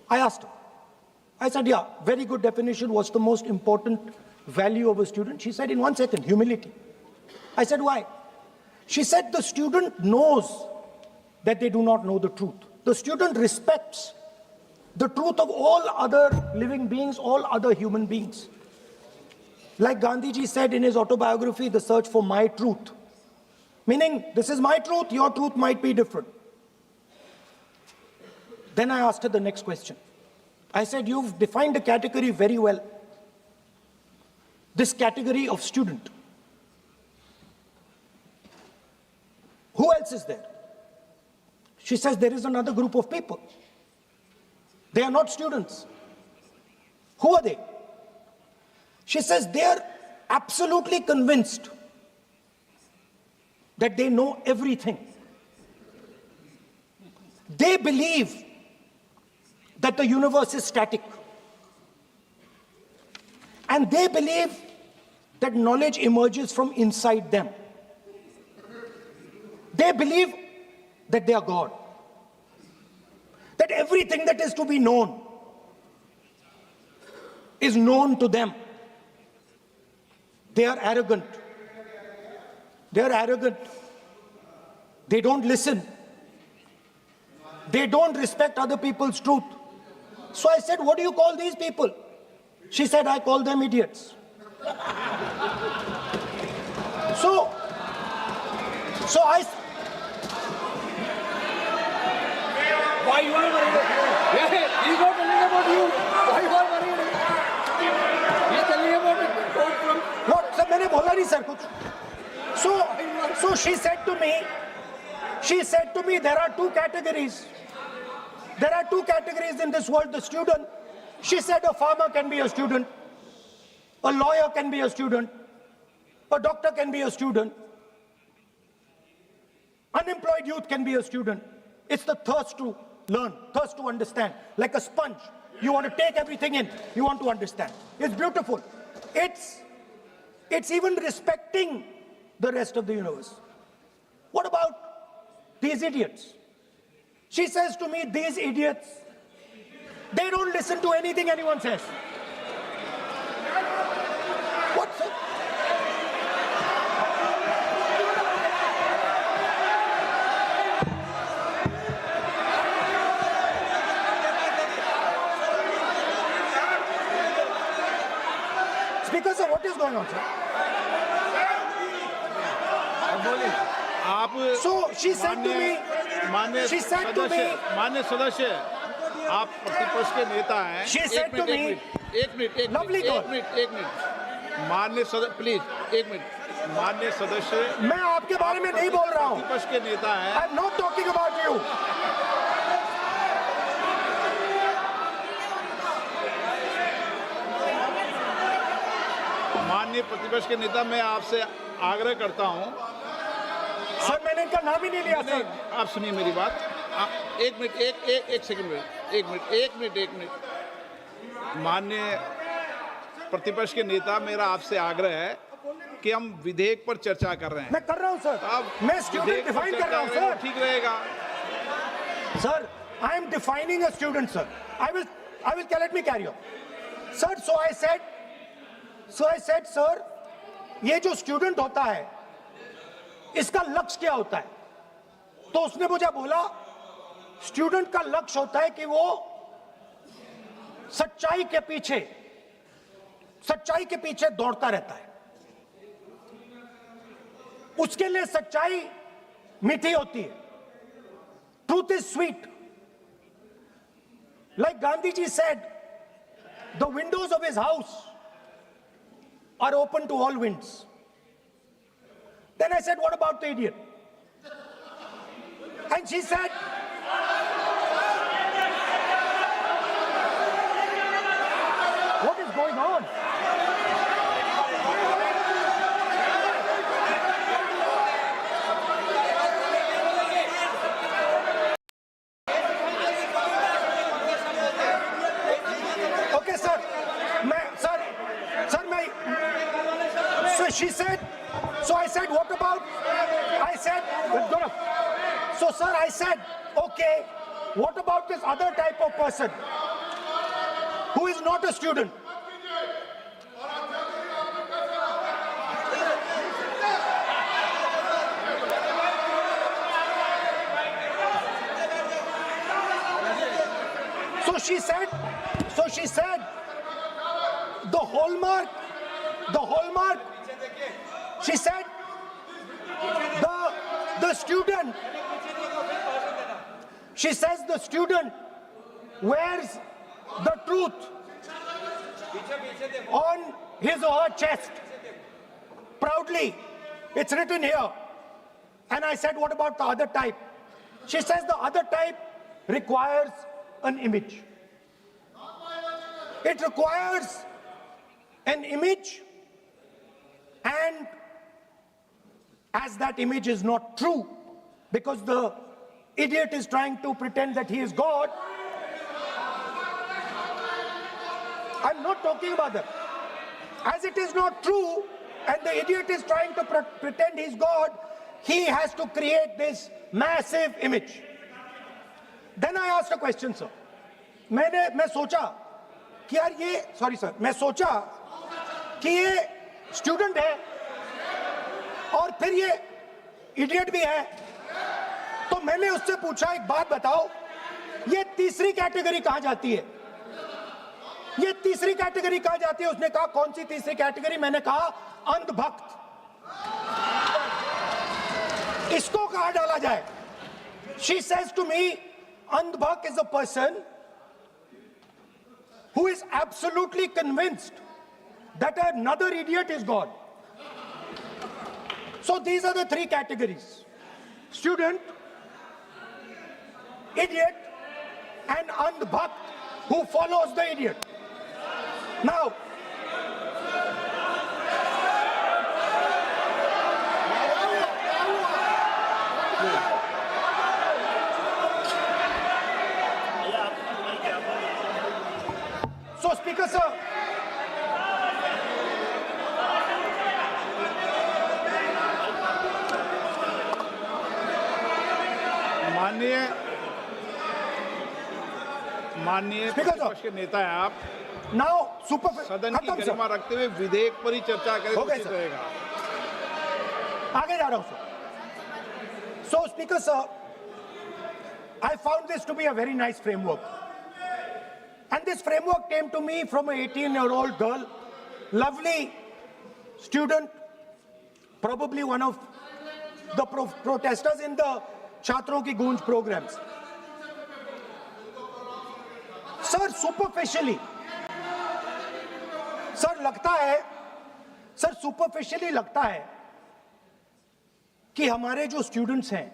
I asked her. I said, yeah, very good definition. What's the most important value of a student? She said, in 1 second, humility. I said, why? She said, the student knows that they do not know the truth. The student respects the truth of all other living beings, all other human beings. Like Gandhiji said in his autobiography, the search for my truth. Meaning, this is my truth, your truth might be different. Then I asked her the next question. I said, you've defined a category very well. This category of student. Who else is there? She says, there is another group of people. They are not students. Who are they? She says, they are absolutely convinced that they know everything. They believe that the universe is static. And they believe that knowledge emerges from inside them. They believe that they are God. That everything that is to be known is known to them. They are arrogant. They are arrogant. They don't listen. They don't respect other people's truth. So I said, what do you call these people? She said, I call them idiots. So I... Why you are worried? Yeah, he's not telling about you. Why you are worried? He's telling about it. Quote from... What? Sir, मैंने बोला नहीं sir कुछ. So she said to me, there are two categories. There are two categories in this world, the student. She said a farmer can be a student. A lawyer can be a student. A doctor can be a student. Unemployed youth can be a student. It's the thirst to learn, thirst to understand. Like a sponge. You want to take everything in. You want to understand. It's beautiful. It's even respecting the rest of the universe. What about these idiots? She says to me, these idiots, they don't listen to anything anyone says. What's it? Speaker sir, what is going on, sir? So she said to me, मान्य सदस्य आप प्रतिपक्ष के नेता हैं. She said to me, एक minute मान्य सदस्य प्लीज एक मिनट मान्य सदस्य मैं आपके बारे में नहीं बोल रहा हूँ. प्रतिपक्ष के नेता हैं. I'm not talking about you. माननीय प्रतिपक्ष के नेता, मैं आपसे आग्रह करता हूं. सर मैंने इनका नाम ही नहीं लिया सर. आप सुनिए मेरी बात. एक मिनट एक सेकंड में एक मिनट माननीय प्रतिपक्ष के नेता, मेरा आपसे आग्रह है कि हम विधेयक पर चर्चा कर रहे हैं. मैं कर रहा हूं सर. मैं स्टूडेंट डिफाइन कर रहा हूं सर. ठीक रहेगा sir. I am defining a student, sir. I will let me carry on. Sir, so I said, sir, ये जो स्टूडेंट होता है इसका लक्ष्य क्या होता है? तो उसने मुझे बोला स्टूडेंट का लक्ष्य होता है कि वो सच्चाई के पीछे दौड़ता रहता है. उसके लिए सच्चाई मीठी होती है. Truth is sweet. Like Gandhiji said, the windows of his house are open to all winds. Then I said, what about the idiot? And she said, what is going on? Okay, sir. So she said, so I said, what about? I said, so sir, I said, okay, what about this other type of person? who is not a student. So she said, the hallmark, she said, the student, she says the student wears the truth on his or her chest. Proudly, it's written here. And I said, what about the other type? She says the other type requires an image. It requires an image, and as that image is not true, because the idiot is trying to pretend that he is God. I'm not talking about that. As it is not true, and the idiot is trying to pretend he's God, he has to create this massive image. Then I asked a question, sir. मैं सोचा कि यार ये, sorry sir, मैं सोचा कि ये student है और फिर ये इडियट भी है, तो मैंने उससे पूछा एक बात बताओ, ये तीसरी कैटेगरी कहां जाती है? ये तीसरी कैटेगरी कहां जाती है? उसने कहा कौन सी तीसरी कैटेगरी? मैंने कहा अंधभक्त। इसको कहां डाला जाए? She says to me, अंधभक्त is a person who is absolutely convinced that another idiot is God. So these are the three categories: student, idiot, and andhbhakt who follows the idiot. Now, so Speaker sir, माननीय प्रतिपक्ष के नेता हैं आप। now सदन की गरिमा रखते हुए विधेयक पर ही चर्चा करें तो उचित रहेगा। आगे जा रहा हूं sir. So Speaker sir, I found this to be a very nice framework, and this framework came to me from an 18-year-old girl, lovely student, probably one of the protesters in the Chhatron Ki Goonj programs. Sir superficially, sir लगता है, sir superficially लगता है कि हमारे जो students हैं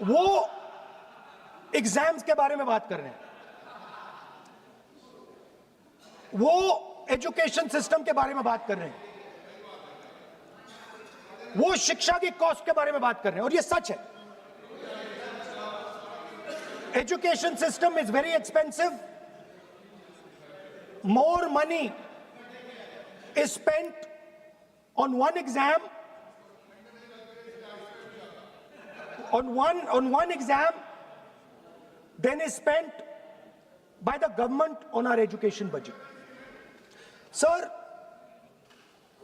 वो exams के बारे में बात कर रहे हैं, वो एजुकेशन सिस्टम के बारे में बात कर रहे हैं, वो शिक्षा की कॉस्ट के बारे में बात कर रहे हैं, और ये सच है। Education system is very expensive. More money is spent on one exam, on one exam, than is spent by the government on our education budget. Sir,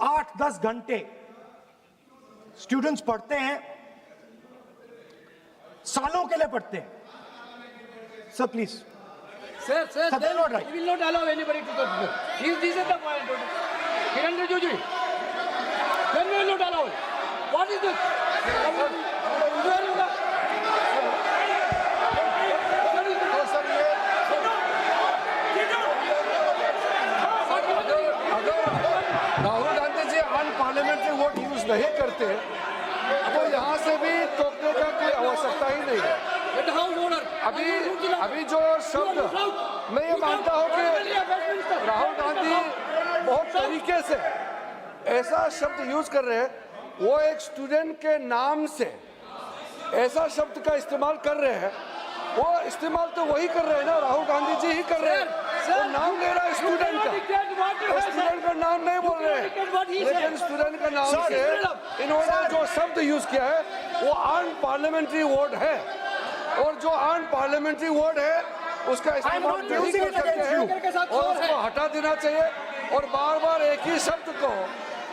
8-10 घंटे students पढ़ते हैं, सालों के लिए पढ़ते हैं। Sir, please. Sir, Sir, they are not right. We will not allow anybody to talk. This is the point. Kiran Rijiju, then we will not allow it. What is this? Rahul Gandhi ji unparliamentary word use नहीं करते तो यहाँ से भी टोकने का कोई आवश्यकता ही नहीं है। अभी जो शब्द मैं ये मानता हूँ कि राहुल गांधी बहुत तरीके से ऐसा शब्द यूज कर रहे हैं, वो एक स्टूडेंट के नाम से ऐसा शब्द का इस्तेमाल कर रहे हैं। वो इस्तेमाल तो वही कर रहे हैं ना, राहुल गांधी जी ही कर रहे हैं। वो नाम ले रहा है स्टूडेंट का, स्टूडेंट का नाम नहीं बोल रहे हैं, लेकिन स्टूडेंट का नाम से इन्होंने जो शब्द यूज किया है वो अनपार्लियामेंट्री वर्ड है, और जो अनपार्लियामेंट्री वर्ड है उसका इस्तेमाल not नहीं using कर it सकते against हैं you. और उसको हटा देना चाहिए। और बार बार एक ही शब्द को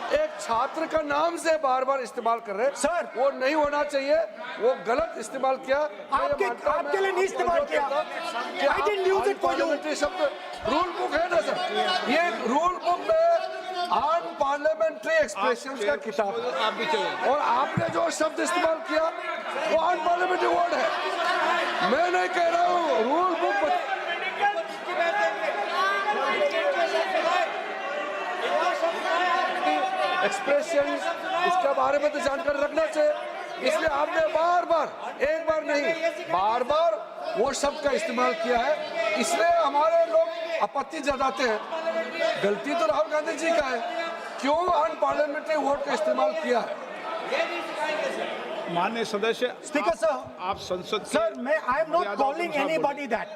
एक छात्र का नाम से बार बार इस्तेमाल कर रहे हैं सर, वो नहीं होना चाहिए, वो गलत इस्तेमाल किया। आपके लिए नहीं इस्तेमाल किया। I didn't use it for you. शब्द रूल बुक है ना सर, ये रूल बुक में अनपार्लियामेंट्री एक्सप्रेशंस का किताब है। आप भी चले। और आपने जो शब्द इस्तेमाल किया वो अनपार्लियामेंट्री वर्ड है। मैं नहीं कह रहा हूँ, रूल बुक एक्सप्रेशन इसके बारे में तो जानकारी रखना चाहिए, इसलिए आपने बार बार, एक बार नहीं बार बार वो शब्द का इस्तेमाल किया है, इसलिए हमारे लोग आपत्ति जताते हैं। गलती तो राहुल गांधी जी का है, क्यों अनपार्लियामेंट्री वर्ड का इस्तेमाल किया है। माननीय सदस्य, स्पीकर सर, आप संसद सर, मैं आई एम नॉट मर्यादा कॉलिंग अनुसार एनीबॉडी दैट।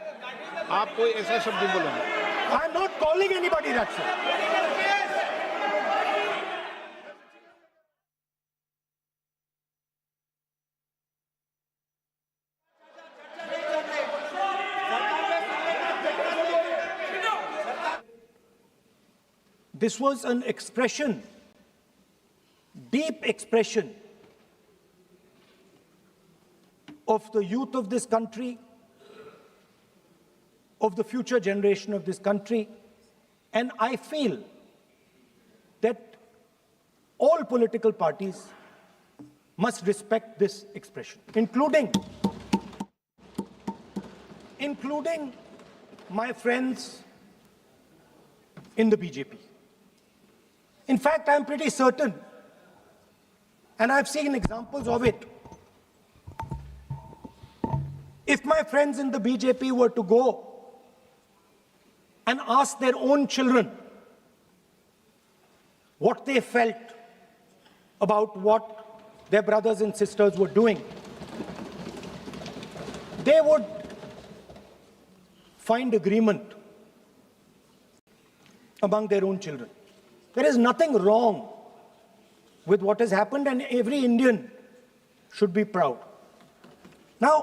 आप कोई ऐसा शब्द नहीं बोलेंगे। I am not calling anybody that sir. This was an expression, deep expression of the youth of this country, of the future generation of this country. And I feel that all political parties must respect this expression, including my friends in the BJP. In fact, I'm pretty certain, and I've seen examples of it. If my friends in the BJP were to go and ask their own children what they felt about what their brothers and sisters were doing, they would find agreement among their own children. There is nothing wrong with what has happened, and every Indian should be proud. Now,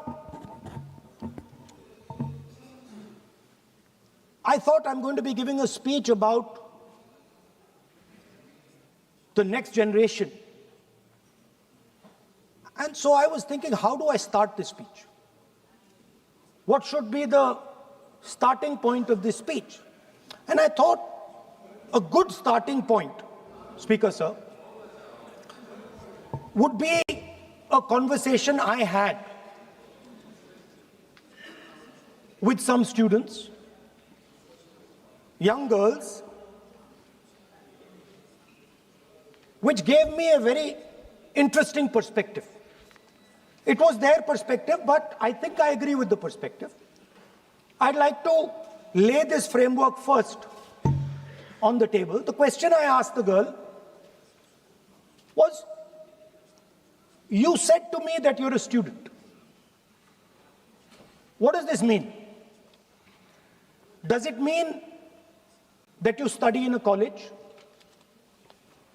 I thought I'm going to be giving a speech about the next generation. And so I was thinking, how do I start this speech? What should be the starting point of this speech? And I thought a good starting point, Speaker Sir, would be a conversation I had with some students, young girls, which gave me a very interesting perspective. It was their perspective, but I think I agree with the perspective. I'd like to lay this framework first on the table. The question I asked the girl was, you said to me that you're a student. What does this mean? Does it mean that you study in a college?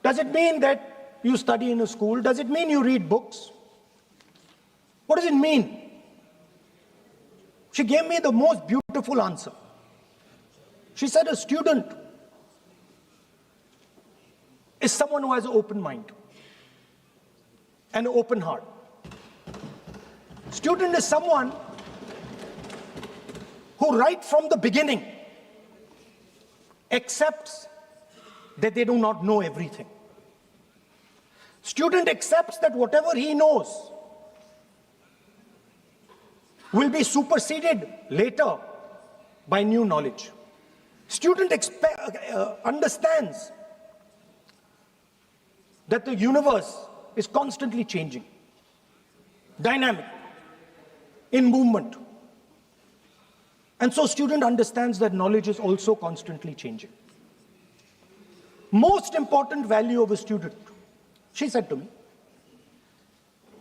Does it mean that you study in a school? Does it mean you read books? What does it mean? She gave me the most beautiful answer. She said a student is someone who has an open mind and an open heart. Student is someone who right from the beginning accepts that they do not know everything. Student accepts that whatever he knows will be superseded later by new knowledge. Student understands that the universe is constantly changing, dynamic, in movement. And so student understands that knowledge is also constantly changing. Most important value of a student, she said to me.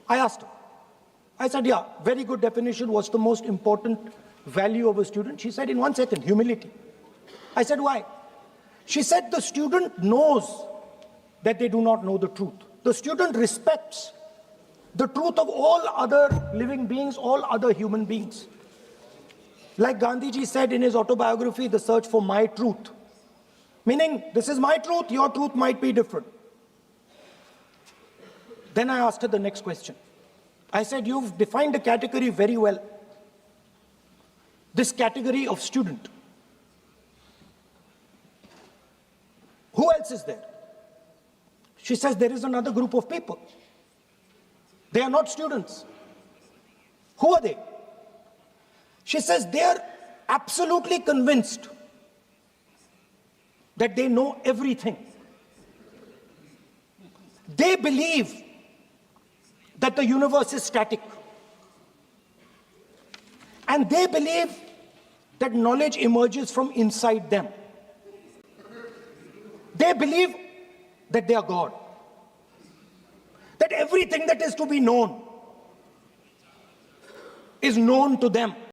I asked her. I said, yeah, very good definition. What's the most important value of a student? She said, in 1 second, humility. I said, why? She said, the student knows that they do not know the truth. The student respects the truth of all other living beings, all other human beings. Like Gandhiji said in his autobiography, The Search for My Truth. Meaning, this is my truth, your truth might be different. Then I asked her the next question. I said, you've defined a category very well. This category of student. Who else is there? She says, there is another group of people. They are not students. Who are they? She says, they are absolutely convinced that they know everything. They believe that the universe is static. And they believe that knowledge emerges from inside them. They believe that they are God. That everything that is to be known is known to them.